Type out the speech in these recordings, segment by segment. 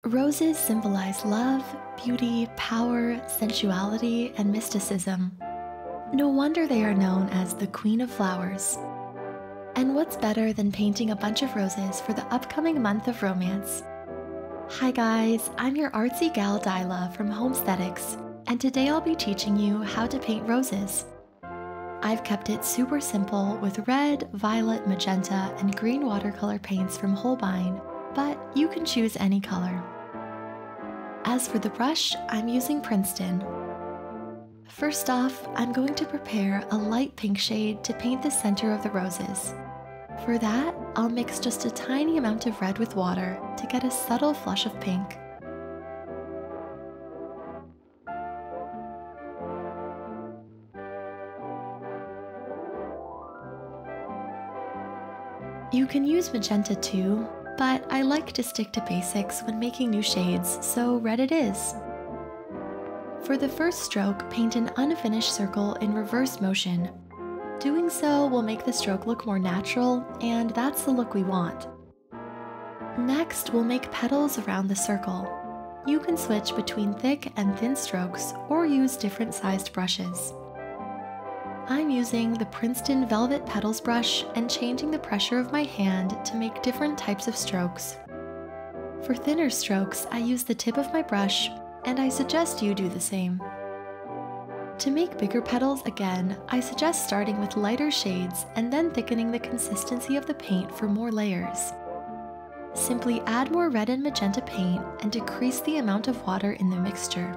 Roses symbolize love, beauty, power, sensuality, and mysticism. No wonder they are known as the Queen of Flowers. And what's better than painting a bunch of roses for the upcoming month of romance? Hi guys, I'm your artsy gal Dylla from Homesthetics, and today I'll be teaching you how to paint roses. I've kept it super simple with red, violet, magenta, and green watercolor paints from Holbein, but you can choose any color. As for the brush, I'm using Princeton. First off, I'm going to prepare a light pink shade to paint the center of the roses. For that, I'll mix just a tiny amount of red with water to get a subtle flush of pink. You can use magenta too, but I like to stick to basics when making new shades, so red it is. For the first stroke, paint an unfinished circle in reverse motion. Doing so will make the stroke look more natural, and that's the look we want. Next, we'll make petals around the circle. You can switch between thick and thin strokes or use different sized brushes. I'm using the Princeton Velvet Petals brush and changing the pressure of my hand to make different types of strokes. For thinner strokes, I use the tip of my brush, and I suggest you do the same. To make bigger petals again, I suggest starting with lighter shades and then thickening the consistency of the paint for more layers. Simply add more red and magenta paint and decrease the amount of water in the mixture.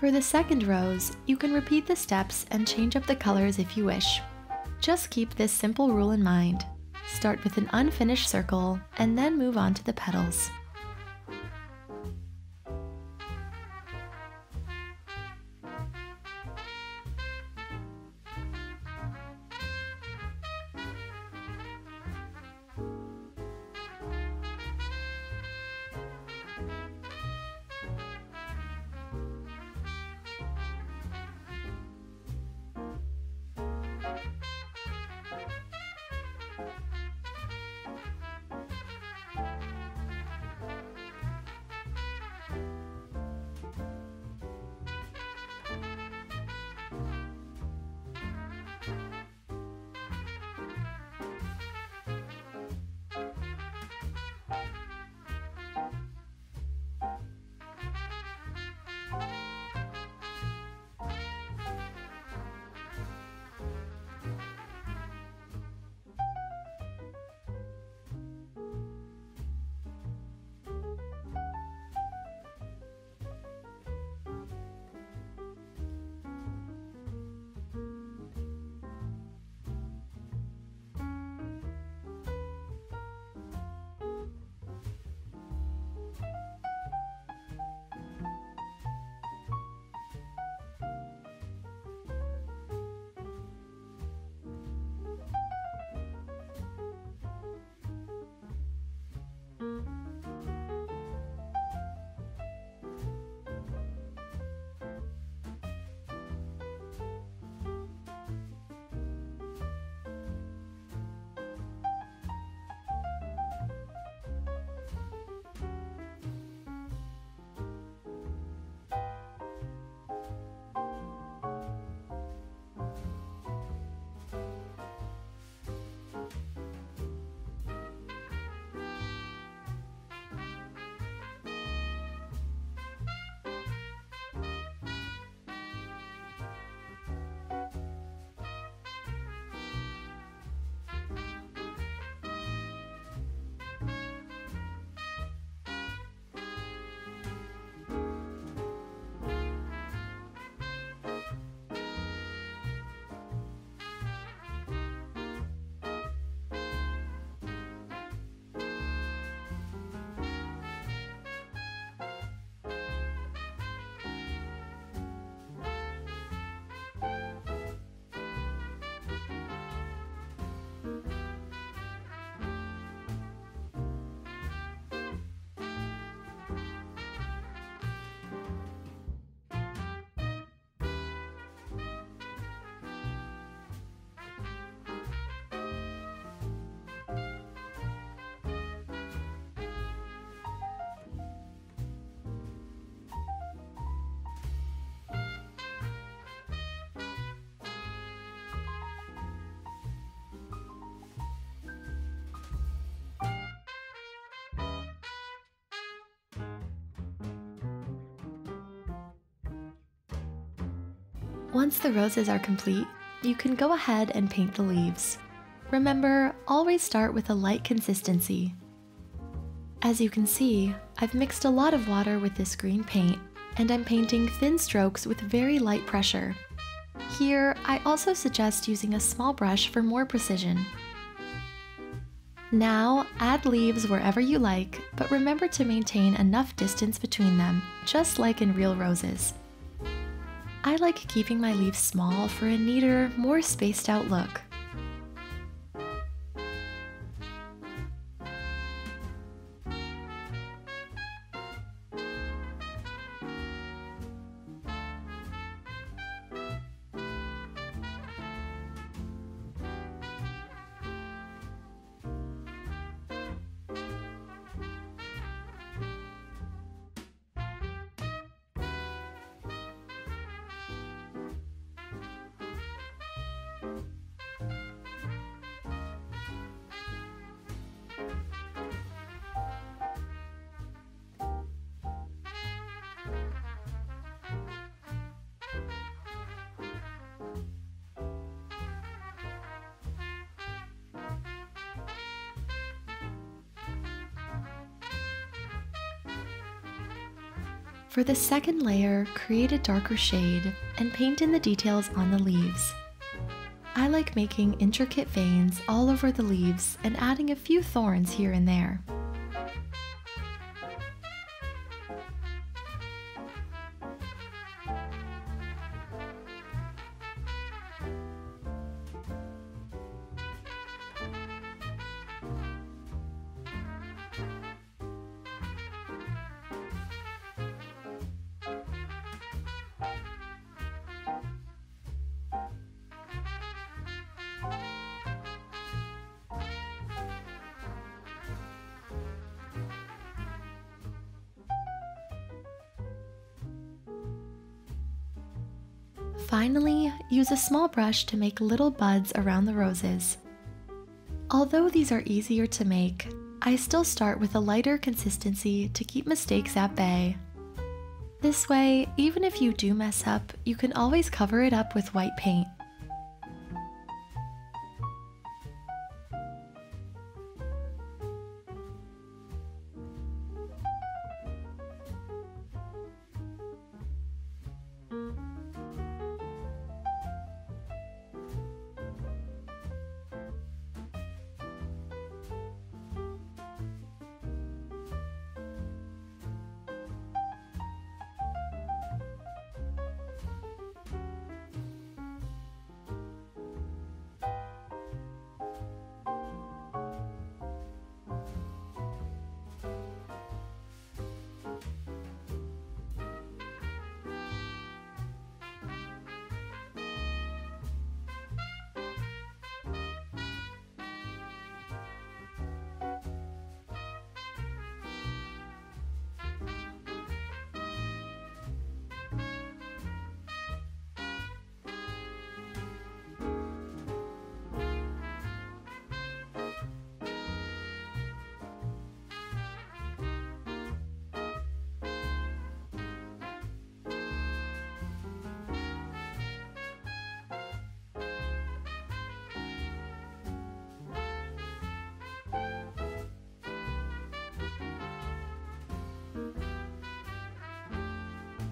For the second rose, you can repeat the steps and change up the colors if you wish. Just keep this simple rule in mind. Start with an unfinished circle and then move on to the petals. Once the roses are complete, you can go ahead and paint the leaves. Remember, always start with a light consistency. As you can see, I've mixed a lot of water with this green paint, and I'm painting thin strokes with very light pressure. Here, I also suggest using a small brush for more precision. Now, add leaves wherever you like, but remember to maintain enough distance between them, just like in real roses. I like keeping my leaves small for a neater, more spaced out look. For the second layer, create a darker shade and paint in the details on the leaves. I like making intricate veins all over the leaves and adding a few thorns here and there. Finally, use a small brush to make little buds around the roses. Although these are easier to make, I still start with a lighter consistency to keep mistakes at bay. This way, even if you do mess up, you can always cover it up with white paint.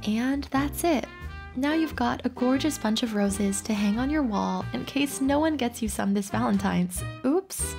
And that's it! Now you've got a gorgeous bunch of roses to hang on your wall in case no one gets you some this Valentine's. Oops!